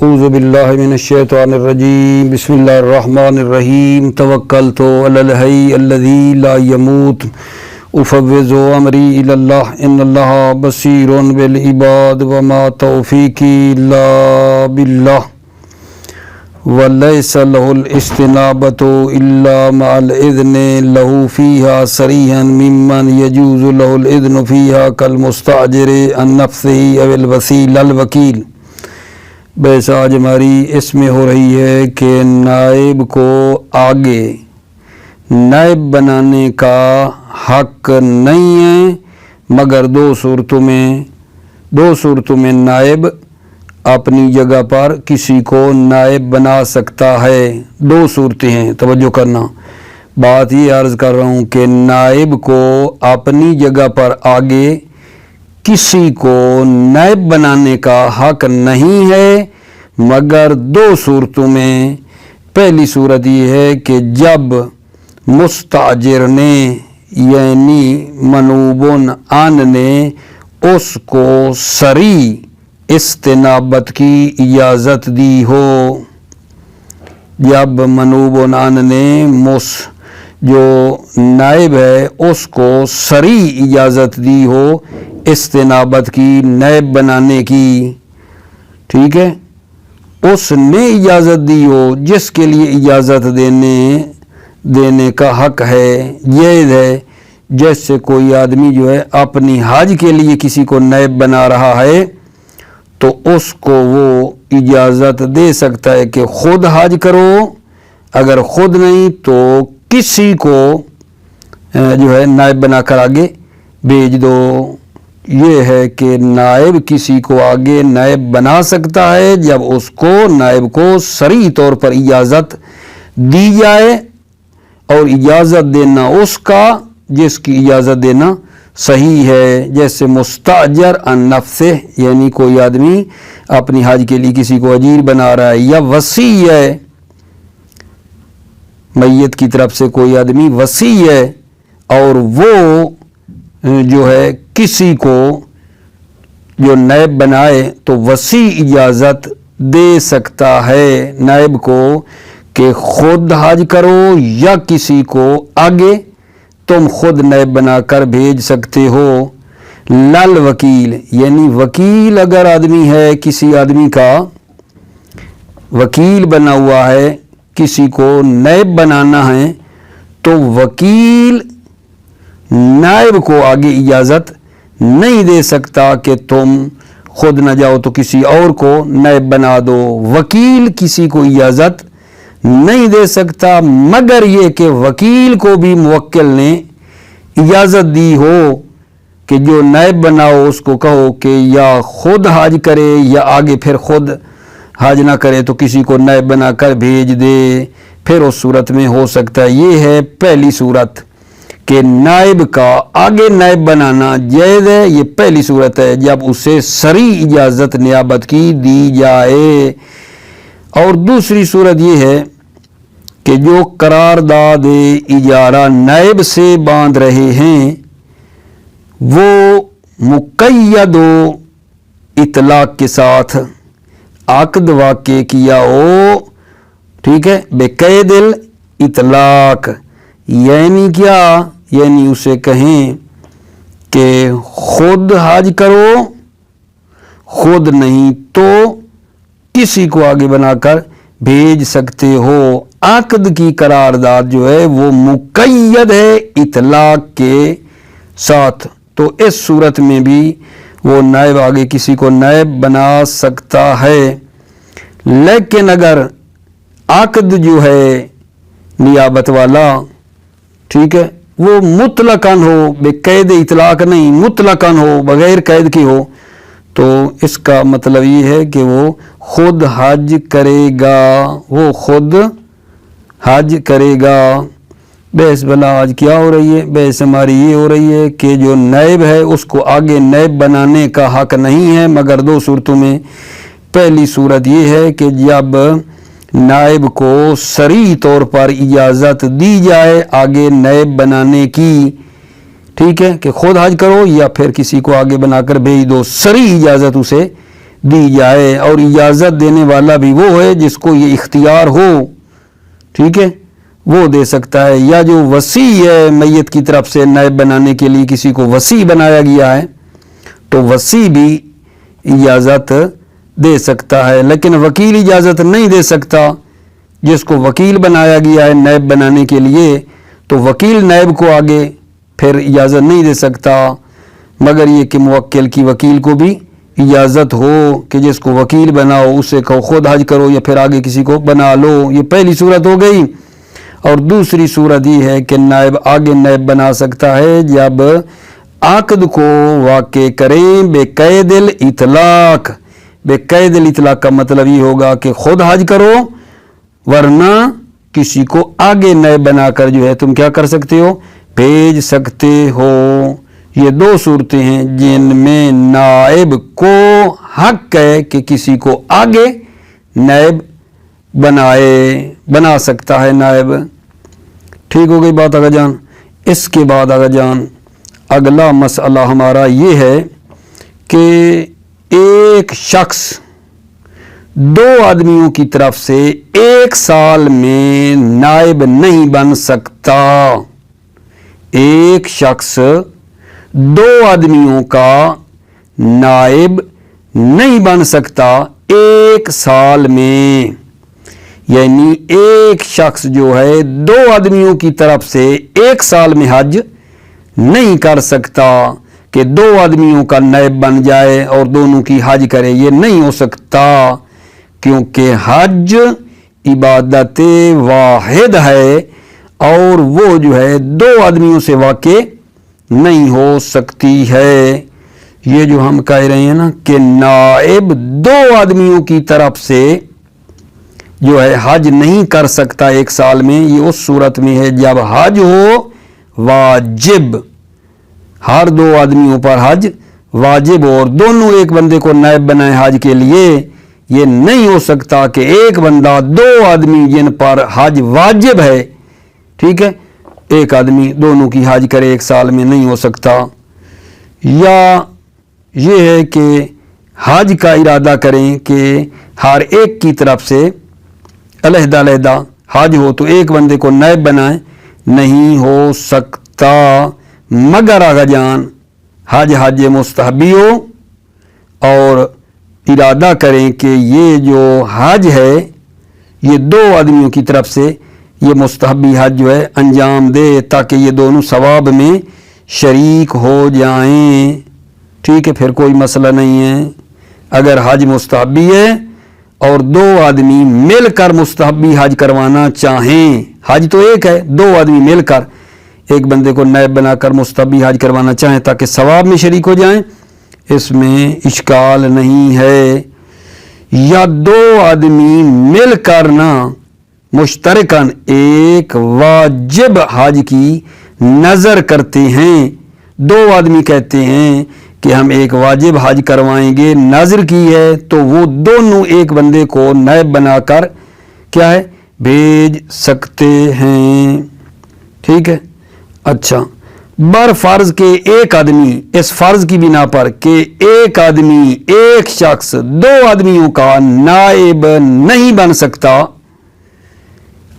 اعوذ باللہ من الشیطان الرجیم بسم اللہ الرحمن الرحیم توکلت علی الحی الذی لا یموت افوض امری الی اللہ ان اللہ بصیر بالعباد وما توفیقی الا باللہ ولیس له الاستنابۃ الا مع الاذن له فیہا صریحا ممن یجوز له الاذن فیہا کالمستاجر عن نفسه او الوکیل الوکیل۔ بحث آج ہماری اس میں ہو رہی ہے کہ نائب کو آگے نائب بنانے کا حق نہیں ہے مگر دو صورتوں میں نائب اپنی جگہ پر کسی کو نائب بنا سکتا ہے۔ دو صورتیں ہیں، توجہ کرنا، بات یہ عرض کر رہا ہوں کہ نائب کو اپنی جگہ پر آگے کسی کو نائب بنانے کا حق نہیں ہے مگر دو صورتوں میں۔ پہلی صورت یہ ہے کہ جب مستاجر نے یعنی منوبن عن نے اس کو صریح استنابت کی اجازت دی ہو۔ جب منوبن عن نے جو نائب ہے اس کو صریح اجازت دی ہو استنابت کی، نائب بنانے کی، ٹھیک ہے، اس نے اجازت دی ہو جس کے لیے اجازت دینے کا حق ہے، جائز ہے۔ جیسے کوئی آدمی جو ہے اپنی حج کے لیے کسی کو نائب بنا رہا ہے تو اس کو وہ اجازت دے سکتا ہے کہ خود حج کرو، اگر خود نہیں تو کسی کو جو ہے نائب بنا کر آگے بھیج دو۔ یہ ہے کہ نائب کسی کو آگے نائب بنا سکتا ہے جب اس کو نائب کو صریح طور پر اجازت دی جائے، اور اجازت دینا اس کا جس کی اجازت دینا صحیح ہے۔ جیسے مستاجر عن نفسہ، یعنی کوئی آدمی اپنی حج کے لیے کسی کو اجیر بنا رہا ہے، یا وصی ہے، میت کی طرف سے کوئی آدمی وصی ہے اور وہ جو ہے کسی کو جو نائب بنائے تو وصی اجازت دے سکتا ہے نائب کو کہ خود حج کرو یا کسی کو آگے تم خود نائب بنا کر بھیج سکتے ہو۔ لل وکیل، یعنی وکیل اگر آدمی ہے، کسی آدمی کا وکیل بنا ہوا ہے، کسی کو نائب بنانا ہے تو وکیل نائب کو آگے اجازت نہیں دے سکتا کہ تم خود نہ جاؤ تو کسی اور کو نائب بنا دو۔ وکیل کسی کو اجازت نہیں دے سکتا مگر یہ کہ وکیل کو بھی موکل نے اجازت دی ہو کہ جو نائب بناؤ اس کو کہو کہ یا خود حج کرے یا آگے پھر خود حج نہ کرے تو کسی کو نائب بنا کر بھیج دے، پھر اس صورت میں ہو سکتا ہے۔ یہ ہے پہلی صورت کہ نائب کا آگے نائب بنانا جائز ہے، یہ پہلی صورت ہے جب اسے صریح اجازت نیابت کی دی جائے۔ اور دوسری صورت یہ ہے کہ جو قرارداد اجارہ نائب سے باندھ رہے ہیں وہ مقید و اطلاق کے ساتھ عقد واقع کیا ہو، ٹھیک ہے، بقید الاطلاق، یعنی کیا، یعنی اسے کہیں کہ خود حج کرو، خود نہیں تو کسی کو آگے بنا کر بھیج سکتے ہو۔ عقد کی قرارداد جو ہے وہ مقید ہے اطلاق کے ساتھ، تو اس صورت میں بھی وہ نائب آگے کسی کو نائب بنا سکتا ہے۔ لیکن اگر عقد جو ہے نیابت والا، ٹھیک ہے، وہ مطلقاً ہو، بے قید اطلاق نہیں، مطلقاً ہو، بغیر قید کے ہو، تو اس کا مطلب یہ ہے کہ وہ خود حج کرے گا، وہ خود حج کرے گا۔ بحث بلا آج کیا ہو رہی ہے؟ بحث ہماری یہ ہو رہی ہے کہ جو نائب ہے اس کو آگے نائب بنانے کا حق نہیں ہے مگر دو صورتوں میں۔ پہلی صورت یہ ہے کہ جب نائب کو صریح طور پر اجازت دی جائے آگے نائب بنانے کی، ٹھیک ہے، کہ خود حج کرو یا پھر کسی کو آگے بنا کر بھیج دو، صریح اجازت اسے دی جائے، اور اجازت دینے والا بھی وہ ہے جس کو یہ اختیار ہو، ٹھیک ہے، وہ دے سکتا ہے۔ یا جو وصی ہے میت کی طرف سے نائب بنانے کے لیے کسی کو وصی بنایا گیا ہے تو وصی بھی اجازت دے سکتا ہے، لیکن وکیل اجازت نہیں دے سکتا۔ جس کو وکیل بنایا گیا ہے نائب بنانے کے لیے تو وکیل نائب کو آگے پھر اجازت نہیں دے سکتا، مگر یہ کہ موکل کی وکیل کو بھی اجازت ہو کہ جس کو وکیل بناؤ اسے کہو خود حج کرو یا پھر آگے کسی کو بنا لو۔ یہ پہلی صورت ہو گئی۔ اور دوسری صورت یہ ہے کہ نائب آگے نائب بنا سکتا ہے جب عقد کو واقع کریں بے قید الاطلاق۔ بے قید الاطلاق کا مطلب یہ ہوگا کہ خود حج کرو، ورنہ کسی کو آگے نائب بنا کر جو ہے تم کیا کر سکتے ہو، بھیج سکتے ہو۔ یہ دو صورتیں ہیں جن میں نائب کو حق ہے کہ کسی کو آگے نائب بنا سکتا ہے نائب۔ ٹھیک ہو گئی بات آگا جان۔ اس کے بعد آگا جان اگلا مسئلہ ہمارا یہ ہے کہ ایک شخص دو آدمیوں کی طرف سے ایک سال میں نائب نہیں بن سکتا۔ ایک شخص دو آدمیوں کا نائب نہیں بن سکتا ایک سال میں، یعنی ایک شخص جو ہے دو آدمیوں کی طرف سے ایک سال میں حج نہیں کر سکتا کہ دو آدمیوں کا نائب بن جائے اور دونوں کی حج کرے، یہ نہیں ہو سکتا، کیونکہ حج عبادت واحد ہے اور وہ جو ہے دو آدمیوں سے واقع نہیں ہو سکتی ہے۔ یہ جو ہم کہہ رہے ہیں نا کہ نائب دو آدمیوں کی طرف سے جو ہے حج نہیں کر سکتا ایک سال میں، یہ اس صورت میں ہے جب حج ہو واجب، ہر دو آدمیوں پر حج واجب ہو اور دونوں ایک بندے کو نائب بنائے حج کے لیے۔ یہ نہیں ہو سکتا کہ ایک بندہ دو آدمی جن پر حج واجب ہے، ٹھیک ہے، ایک آدمی دونوں کی حج کرے ایک سال میں، نہیں ہو سکتا۔ یا یہ ہے کہ حج کا ارادہ کریں کہ ہر ایک کی طرف سے علیحدہ علیحدہ حج ہو تو ایک بندے کو نائب بنائے، نہیں ہو سکتا، مگر آگا جان حج مستحبی ہو اور ارادہ کریں کہ یہ جو حج ہے یہ دو آدمیوں کی طرف سے یہ مستحبی حج جو ہے انجام دے تاکہ یہ دونوں ثواب میں شریک ہو جائیں، ٹھیک ہے، پھر کوئی مسئلہ نہیں ہے۔ اگر حج مستحبی ہے اور دو آدمی مل کر مستحبی حج کروانا چاہیں، حج تو ایک ہے، دو آدمی مل کر ایک بندے کو نائب بنا کر مستحبی حج کروانا چاہیں تاکہ ثواب میں شریک ہو جائیں، اس میں اشکال نہیں ہے۔ یا دو آدمی مل کر نہ مشترکاً ایک واجب حج کی نظر کرتے ہیں، دو آدمی کہتے ہیں کہ ہم ایک واجب حج کروائیں گے، نظر کی ہے، تو وہ دونوں ایک بندے کو نائب بنا کر کیا ہے بھیج سکتے ہیں، ٹھیک ہے۔ اچھا، بر فرض کے ایک آدمی اس فرض کی بنا پر کہ ایک آدمی ایک شخص دو آدمیوں کا نائب نہیں بن سکتا،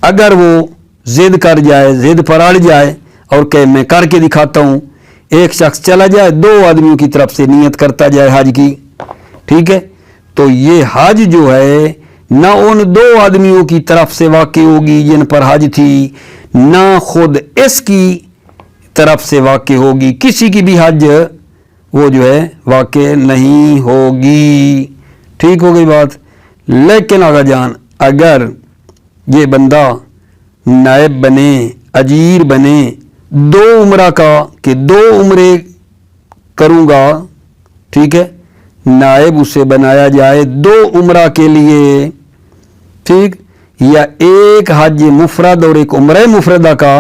اگر وہ ضد کر جائے، ضد پر اڑ جائے اور کہ میں کر کے دکھاتا ہوں، ایک شخص چلا جائے دو آدمیوں کی طرف سے نیت کرتا جائے حج کی، ٹھیک ہے، تو یہ حج جو ہے نہ ان دو آدمیوں کی طرف سے واقع ہوگی جن پر حج تھی، نہ خود اس کی طرف سے واقع ہوگی، کسی کی بھی حج وہ جو ہے واقع نہیں ہوگی، ٹھیک ہو گئی بات۔ لیکن آگا جان اگر یہ بندہ نائب بنے، اجیر بنے دو عمرہ کا کہ دو عمرے کروں گا، ٹھیک ہے، نائب اسے بنایا جائے دو عمرہ کے لیے، ٹھیک، یا ایک حج مفرد اور ایک عمرہ مفردہ کا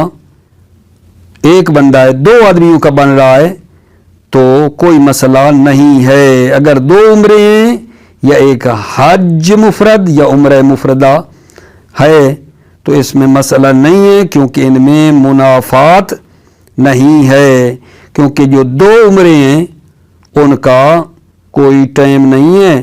ایک بندہ ہے، دو آدمیوں کا بن رہا ہے تو کوئی مسئلہ نہیں ہے۔ اگر دو عمرے ہیں یا ایک حج مفرد یا عمرہ مفردہ ہے تو اس میں مسئلہ نہیں ہے، کیونکہ ان میں منافات نہیں ہے، کیونکہ جو دو عمرے ہیں ان کا کوئی ٹائم نہیں ہے،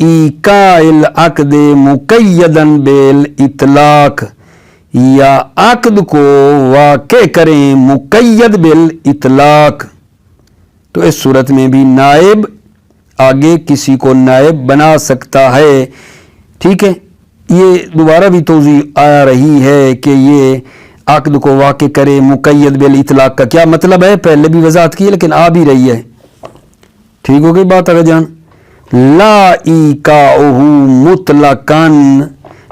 ایقاء العقد مقیدن بالاطلاق، یا عقد کو واقع کریں مقید بالاطلاق، تو اس صورت میں بھی نائب آگے کسی کو نائب بنا سکتا ہے. ٹھیک ہے، یہ دوبارہ بھی توضیح آ رہی ہے کہ یہ عقد کو واقع کرے مقید بالاطلاق کا کیا مطلب ہے، پہلے بھی وضاحت کی لیکن آ بھی رہی ہے. ٹھیک ہو گئی بات آگے جان. لا ایقاؤہ مطلقاً،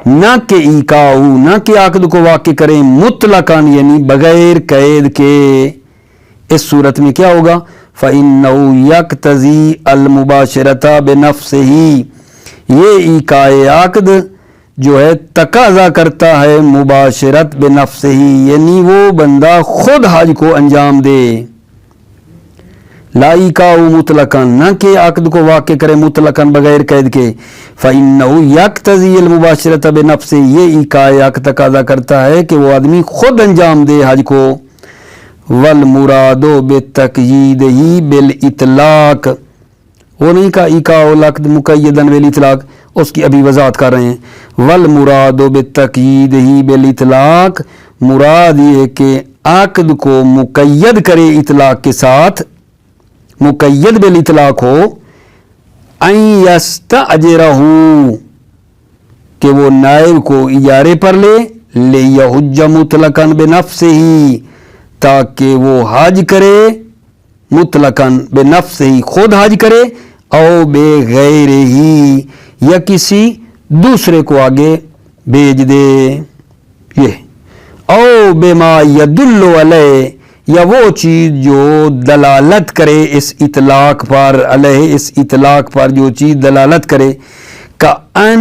نہ کہ ایقاؤہ، نہ کہ عقد کو واقع کریں مطلقاً یعنی بغیر قید کے. اس صورت میں کیا ہوگا؟ فَإِنَّهُ يَقْتَضِي الْمُبَاشَرَةَ بِنَفْسِهِ، یہ ایقاء عقد جو ہے تقاضا کرتا ہے مباشرت بنفسہ، یعنی وہ بندہ خود حج کو انجام دے. لا ایقاء مطلقاً، نہ کہ عقد کو واقع کرے مطلقاً بغیر قید کے. فَإِنَّهُ يَقْتَضِي الْمُبَاشَرَةَ بِنَفْسِهِ، یہ ایقاء عقد تقاضا کرتا ہے کہ وہ آدمی خود انجام دے حج کو. وَالْمُرَادُ بِالتَّقْیِیدِ بِالْإِطْلَاقِ، وہ نہیں کہا ایقاء العقد مقیداً بالاطلاق، اس کی ابھی وضاحت کر رہے ہیں. وَالْمُرَادُ بِالتَّقْیِیدِ بِالْإِطْلَاقِ، مراد یہ کہ عقد کو مقید کرے اطلاق کے ساتھ، مقید بالاطلاق ہو. اَن يَسْتَأْجِرَهُ، کہ وہ نائب کو اجارے پر لے، لِيَحُجَّ مُطْلَقًا بِنَفْسِهِ، تاکہ وہ حج کرے مطلقاً بنفسہ، خود حج کرے، او بغیرہ، یا کسی دوسرے کو آگے بھیج دے. یہ او بما یدل علیہ، یا وہ چیز جو دلالت کرے اس اطلاق پر، علیہ اس اطلاق پر جو چیز دلالت کرے. کأن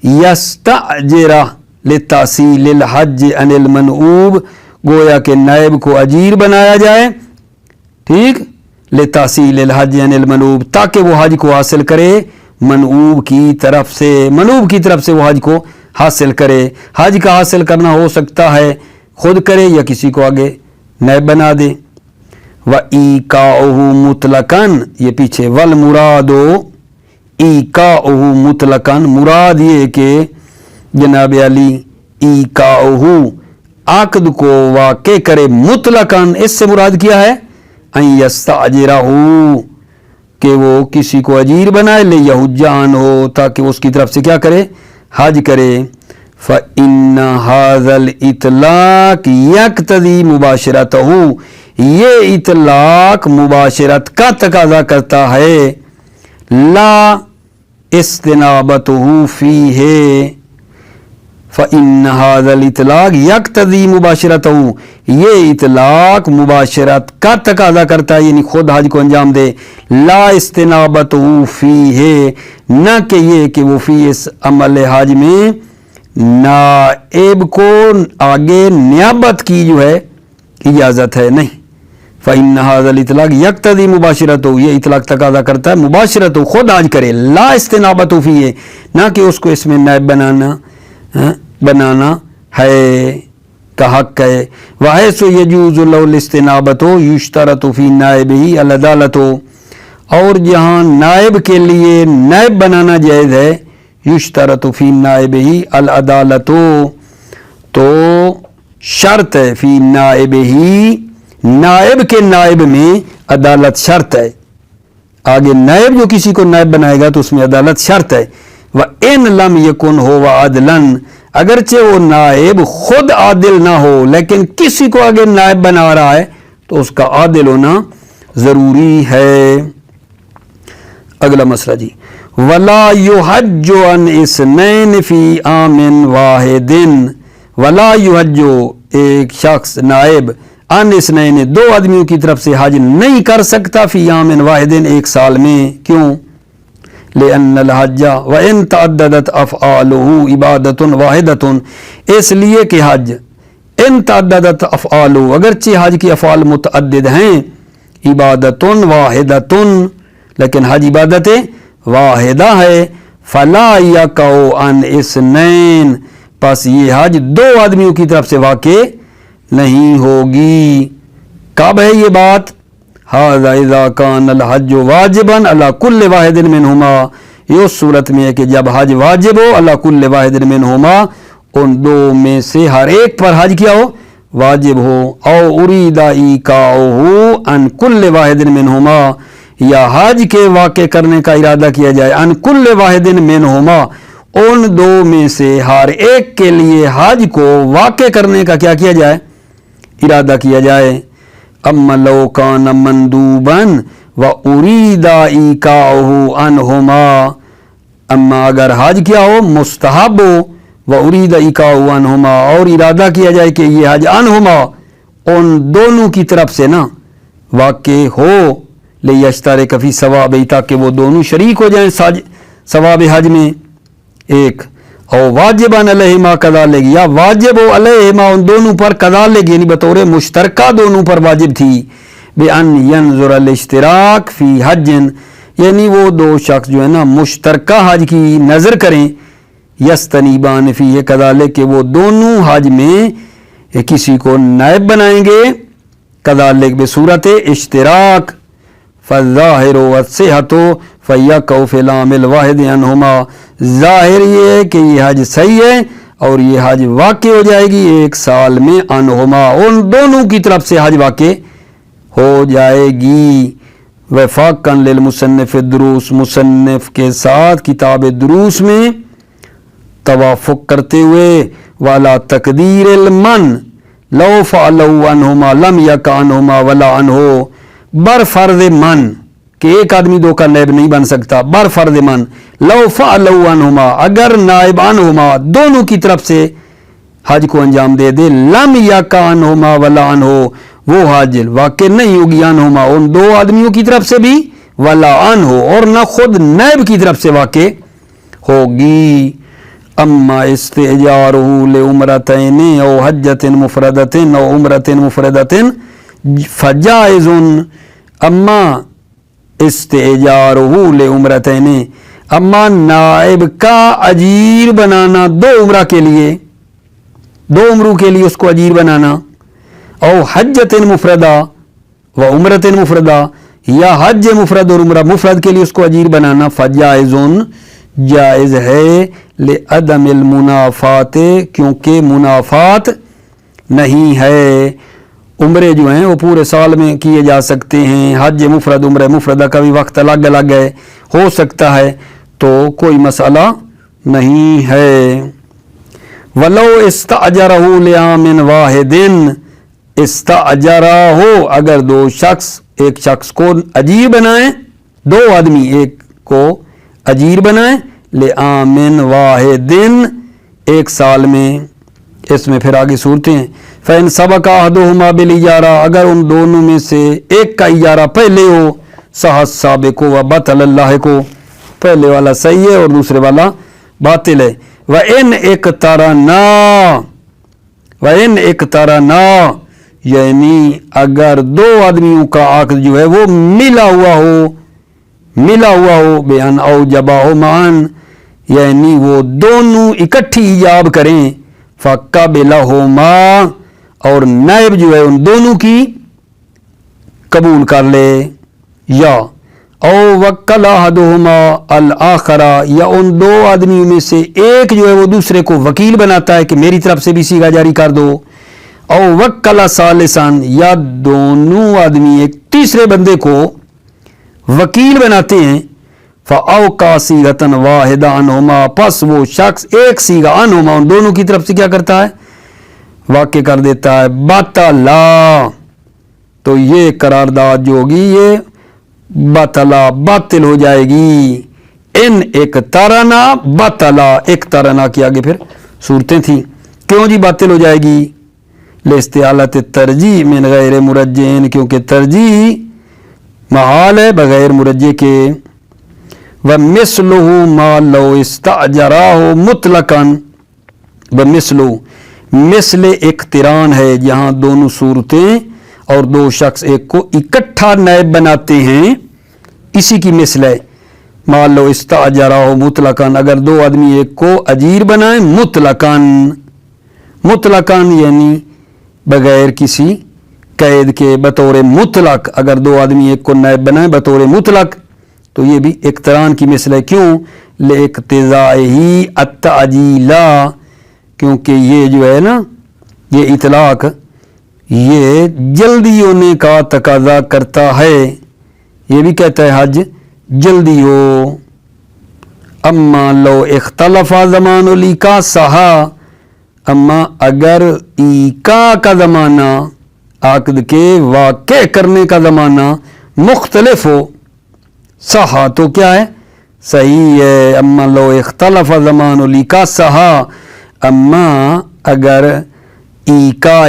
یستأجرہ لتحصیل الحج عن المنعوب، گویا کہ نائب کو اجیر بنایا جائے، ٹھیک، لتحصیل الحج عن المنعوب، تاکہ وہ حج کو حاصل کرے منعوب کی طرف سے، منعوب کی طرف سے وہ حج کو حاصل کرے. حج کا حاصل کرنا ہو سکتا ہے خود کرے یا کسی کو آگے نائب بنا دے. وَإِيقَاؤُهُ مُطْلَقًا، یہ پیچھے وَالْمُرَادُ إِيقَاؤُهُ مُطْلَقًا، مراد یہ کہ جناب علی ایقاؤہ، عقد کو واقع کرے مطلقاً، اس سے مراد کیا ہے؟ ان یستأجرہ، کہ وہ کسی کو اجیر بنائے، لیحج عنہ، تاکہ اس کی طرف سے کیا کرے؟ حج کرے. فإن هذا الإطلاق يقتضي مباشرته، یہ اطلاق مباشرت کا تقاضا کرتا ہے. لا استنابته فیہ، فإن هذا الإطلاق يقتضي مباشرته، یہ اطلاق مباشرت کا تقاضا کرتا ہے، یعنی خود حج کو انجام دے. لا استنابته فیہ، نہ کہ یہ کہ وہ فی اس عمل حج میں نائب کو آگے نیابت کی جو ہے اجازت ہے، نہیں. فإن هذا الإطلاق يقتضي مباشرته، یہ اطلاق تقاضا کرتا ہے مباشرته، خود حج کرے. لا استنابته فیہ، نہ کہ اس کو اس میں نائب بنانا ہے کا حق ہے. وحیث یجوز له الاستنابۃ یشترط فی نائبہ العدالۃ، اور جہاں نائب کے لیے نائب بنانا جائز ہے، یشترط فی نائبہ العدالۃ، تو شرط ہے فی نائبہ، نائب کے نائب میں عدالت شرط ہے. آگے نائب جو کسی کو نائب بنائے گا تو اس میں عدالت شرط ہے. وَإِن لَمْ يَكُنْ هُوَ عَدْلًا، اگرچہ وہ نائب خود عادل نہ ہو لیکن کسی کو آگے نائب بنا رہا ہے تو اس کا عادل ہونا ضروری ہے. اگلا مسئلہ جی، وَلَا يُحَجُّ عَنْ اثْنَيْنِ فِي عَامٍ وَاحِدٍ، وَلَا يُحَجُّ، ایک شخص نائب، عن اثنین، دو آدمیوں کی طرف سے حج نہیں کر سکتا، فی عام واحد، ایک سال میں. کیوں؟ لأن الحج وإن تعددت افعاله عبادت واحدۃ، اس لیے کہ حج ان تعددت افعالہ، اگرچہ حج کی افعال متعدد ہیں، عبادت واحدۃ، لیکن حج عبادت واحدہ ہے. فلا یقع عن اثنین، پس یہ حج دو آدمیوں کی طرف سے واقع نہیں ہوگی. کب ہے یہ بات؟ هذا اذا كان الحج واجبا على كل واحد منهما، یہ اس صورت میں ہے کہ جب حج واجب ہو اللہ کل واحد منہما، ان دو میں سے ہر ایک پر حج کیا ہو واجب ہو، او ارید ایقاؤہ ان کل واحد منہما، یا حج کے واقع کرنے کا ارادہ کیا جائے ان کل واحد منہما، ان دو میں سے ہر ایک کے لیے حج کو واقع کرنے کا کیا کیا جائے ارادہ کیا جائے۔ اما لو کان مندوبا و ارید ایقاؤہ عنہما، اما اگر حج کیا ہو مستحب ہو و ارید ایقاؤہ عنہما، اور ارادہ کیا جائے کہ یہ حج عنہما ان دونوں کی طرف سے نا واقع ہو، لیشترک فی ثواب، تاکہ وہ دونوں شریک ہو جائیں ثواب حج میں ایک، اور واجبان علیہما کذالک، یا واجب ہو علیہما ان دونوں پر کذالک یعنی بطور مشترکہ دونوں پر واجب تھی، بان ینظر الاشتراک فی حج، یعنی وہ دو شخص جو ہے نا مشترکہ حج کی نظر کریں، یستنیبان فی کذالک کہ وہ دونوں حج میں کسی کو نائب بنائیں گے، کذالک بصورت اشتراک، فالظاہر والصحۃ فیقع فی العام الواحد عنہما، ظاہر یہ ہے کہ یہ حج صحیح ہے اور یہ حج واقع ہو جائے گی ایک سال میں عنہما، ان دونوں کی طرف سے حج واقع ہو جائے گی۔ وفاقا للمصنف الدروس، مصنف کے ساتھ کتاب دروس میں توافق کرتے ہوئے، والا تقدیر المن لو فعلوا عنہما لم یقع عنہما ولا عنہ، بر فرض من کہ ایک آدمی دو کا نائب نہیں بن سکتا، بر فرض من لو فعلوا عنہما، اگر نائب عنہما دونوں کی طرف سے حج کو انجام دے دے، لم یقع عنہما ولا عنہ، وہ حج واقع نہیں ہوگی عنہما ان دو آدمیوں کی طرف سے بھی، ولا عنہ اور نہ خود نائب کی طرف سے واقع ہوگی۔ اما استئجارہ لعمرتین او حجۃ مفردۃ او عمرۃ مفردۃ فجائز، اما استئجارہ لعمرتین، اما نائب کا اجیر بنانا دو عمرہ کے لیے، دو عمروں کے لیے اس کو اجیر بنانا، او حجۃ مفردہ و عمرۃ مفردہ، یا حج مفرد اور عمرہ مفرد کے لیے اس کو اجیر بنانا، فجائز جائز ہے، لعدم المنافات کیونکہ منافات نہیں ہے، عمرے جو ہیں وہ پورے سال میں کیے جا سکتے ہیں، حج مفرد عمرہ مفردہ کا بھی وقت الگ الگ ہے، ہو سکتا ہے، تو کوئی مسئلہ نہیں ہے۔ ولو استأجرہ لعام واحد، استأجرہ اگر دو شخص ایک شخص کو اجیر بنائیں، دو آدمی ایک کو اجیر بنائیں، لعام واحد ایک سال میں، اس میں پھر آگے صورتیں ہیں، فَإِن سَبَقَ أَحَدُهُمَا بِالْإِجَارَةِ، اگر ان دونوں میں سے ایک کا اجارہ پہلے ہو، صح السابق وبطل اللاحق، پہلے والا صحیح ہے اور دوسرے والا باطل ہے۔ وَإِنْ اقترنا، وَإِنْ اقترنا یعنی اگر دو آدمیوں کا عقد جو ہے وہ ملا ہوا ہو، بِأَنْ أَوْجَبَهُ مَعًا یعنی وہ دونوں اکٹھی ایجاب کریں، فَقَبِلَهُمَا اور نائب جو ہے ان دونوں کی قبول کر لے، یا او وکل احدہما الآخر یا ان دو آدمیوں میں سے ایک جو ہے وہ دوسرے کو وکیل بناتا ہے کہ میری طرف سے بھی صیغہ جاری کر دو، او وکل ثالثا یا دونوں آدمی ایک تیسرے بندے کو وکیل بناتے ہیں، فَأَوْقَعَ صِيغَةً وَاحِدَةً عَنْهُمَا پس وہ شخص ایک صیغہ عنہما ان دونوں کی طرف سے کیا کرتا ہے واقع کر دیتا ہے، بطلا تو یہ قرارداد جو ہوگی یہ بطلا باطل ہو جائے گی۔ ان اقترنا بطلا، اقترنا کے آگے پھر صورتیں تھیں، کیوں جی باطل ہو جائے گی؟ لاستحالت ترجیح من غیر مرجح، کیونکہ ترجیح محال ہے بغیر مرجح کے۔ وَمِثْلُهُ مَا لَوْ اسْتَأْجَرَاهُ مُطْلَقًا، وَمِثْلُهُ مثل اقتران ہے جہاں دونوں صورتیں اور دو شخص ایک کو اکٹھا نائب بناتے ہیں، اسی کی مثل ہے، مَا لَوْ اسْتَأْجَرَاهُ مُطْلَقًا اگر دو آدمی ایک کو اجیر بنائیں مطلقاً یعنی بغیر کسی قید کے، بطور مطلق اگر دو آدمی ایک کو نائب بنائیں بطور مطلق، تو یہ بھی اقتران کی مثل ہے. کیوں؟ لاقتضائہ التعجیلا، کیونکہ یہ جو ہے نا یہ اطلاق یہ جلدی ہونے کا تقاضا کرتا ہے. یہ بھی کہتا ہے حج جلدی ہو. اما لو اختلف زمان الایقاع صحا، اما اگر ایقاع کا زمانہ عقد کے واقع کرنے کا زمانہ مختلف ہو، صحا تو کیا ہے؟ صحیح ہے. اما لو اختلف زمان الایقاع صحا، اما اگر ایقاع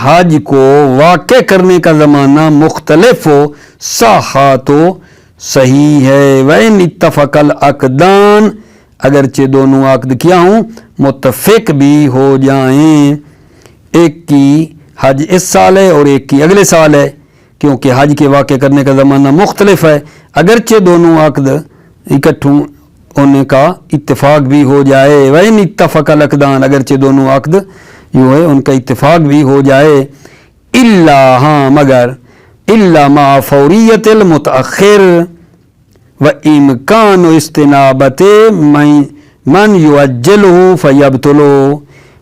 حج کو واقع کرنے کا زمانہ مختلف ہو، صحا تو صحیح ہے. وَإِنْ اتَّفَقَ الْعَقْدَانِ، اگرچہ دونوں عقد کیا ہوں متفق بھی ہو جائیں. ایک کی حج اس سال ہے اور ایک کی اگلے سال ہے، کیونکہ حج کے واقع کرنے کا زمانہ مختلف ہے. اگرچہ دونوں عقد اکٹھ ہونے کا اتفاق بھی ہو جائے. وَإِنْ اتَّفَقَ الْعَقْدَانِ، اگرچہ دونوں عقد جو ہے ان کا اتفاق بھی ہو جائے. الا، ہاں مگر، الا مع فوریت المتأخر و امکان استنابت من یعجلہ فیبطلو،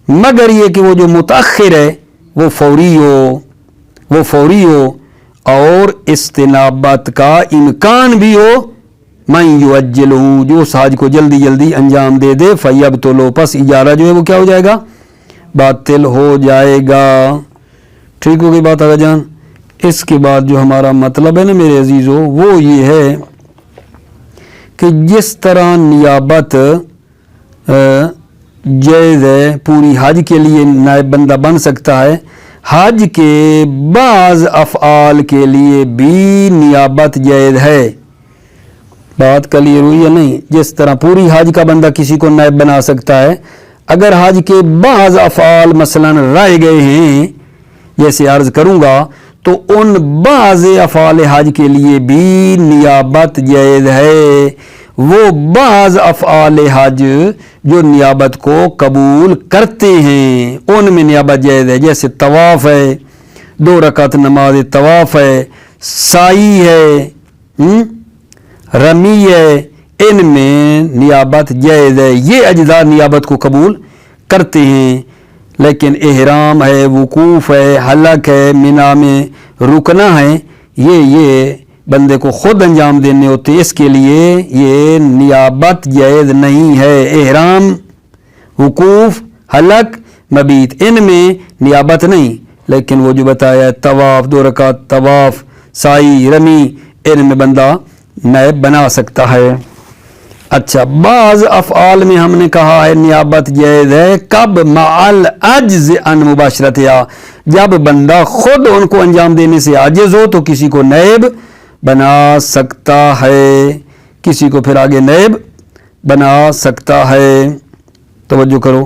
مگر یہ کہ وہ جو متأخر ہے وہ فوری ہو اور استنابت کا امکان بھی ہو، من یعجلہ، جو اس حج کو جلدی جلدی انجام دے دے، فیبطلو، پس اجارہ جو ہے وہ کیا ہو جائے گا؟ باطل ہو جائے گا. ٹھیک ہو گئی بات آگا جان. اس کے بعد جو ہمارا مطلب ہے نا میرے عزیزو، وہ یہ ہے کہ جس طرح نیابت جائز ہے، پوری حج کے لیے نائب بندہ بن سکتا ہے، حج کے بعض افعال کے لیے بھی نیابت جائز ہے. بات کلیئر ہوئی یا نہیں؟ جس طرح پوری حج کا بندہ کسی کو نائب بنا سکتا ہے، اگر حج کے بعض افعال مثلا رائے گئے ہیں جیسے عرض کروں گا، تو ان بعض افعال حج کے لیے بھی نیابت جائز ہے. وہ بعض افعال حج جو نیابت کو قبول کرتے ہیں ان میں نیابت جائز ہے. جیسے طواف ہے، 2 رکعت نماز طواف ہے، سعی ہے، رمی ہے، ان میں نیابت جائز ہے. یہ اجزاء نیابت کو قبول کرتے ہیں. لیکن احرام ہے، وقوف ہے، حلق ہے، مینا میں رکنا ہے، یہ بندے کو خود انجام دینے ہوتے، اس کے لیے یہ نیابت جائز نہیں ہے. احرام، وقوف، حلق، مبیت، ان میں نیابت نہیں. لیکن وہ جو بتایا طواف، 2 رکعت طواف، سعی، رمی، ان میں بندہ نائب بنا سکتا ہے. اچھا، بعض افعال میں ہم نے کہا ہے نیابت جائز ہے. کب؟ مع العجز عن مباشرتها، جب بندہ خود ان کو انجام دینے سے عاجز ہو تو کسی کو نائب بنا سکتا ہے، کسی کو پھر آگے نائب بنا سکتا ہے. توجہ کرو.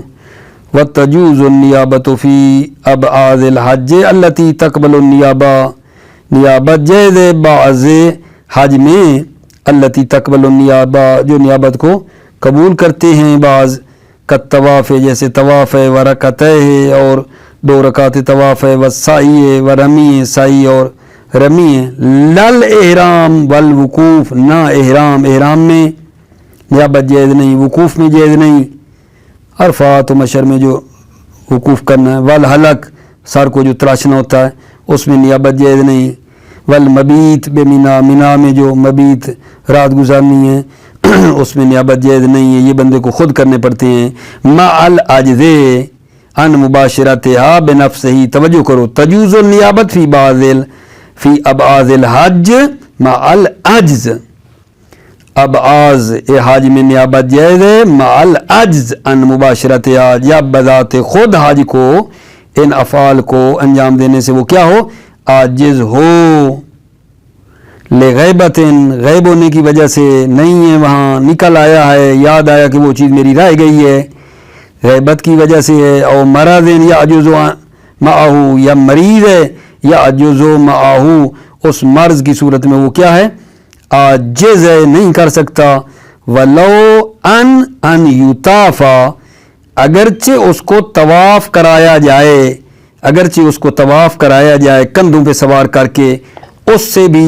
وتجوز النیابۃ فی ابعاد الحج التي تقبل النیابہ، نیابت جائز ہے بعض حج میں، التی تقبل النیابہ، جو نیابت کو قبول کرتے ہیں. بعض کا طواف ہے، جیسے طواف ہے، ورکعتہ ہے اور 2 رکعت طواف ہے، وسعی ہے، ورمی ہے، سعی اور رمی ہے. لل احرام والوقوف، نہ احرام میں نیابت جائز نہیں، وقوف میں جائز نہیں، عرفات و مشر میں جو وقوف کرنا ہے. والحلق، سر کو جو تراشنا ہوتا ہے اس میں نیابت جائز نہیں. والمبیت بمنا، مینا میں جو مبیت رات گزارنی ہے اس میں نیابت جائز نہیں ہے، یہ بندے کو خود کرنے پڑتے ہیں. مع العجز عن مباشرتها بنفسه، توجہ کرو. تجوز النیابت فی ابعاد الحج مع العجز، ابعاض حج میں نیابت جائز ہے، مع العجز عن مباشرتها، جب بذات خود حج کو ان افعال کو انجام دینے سے وہ کیا ہو؟ عاجز ہو. لغیبت، غیب ہونے کی وجہ سے نہیں ہے، وہاں نکل آیا ہے، یاد آیا کہ وہ چیز میری رہ گئی ہے، غیبت کی وجہ سے ہے. اور مرض یا عجز معہو، یا مریض ہے یا عجز معہو، اس مرض کی صورت میں وہ کیا ہے؟ عاجز ہے، نہیں کر سکتا. ولو ان یطافا، اگرچہ اس کو طواف کرایا جائے، کندھوں پہ سوار کر کے، اس سے بھی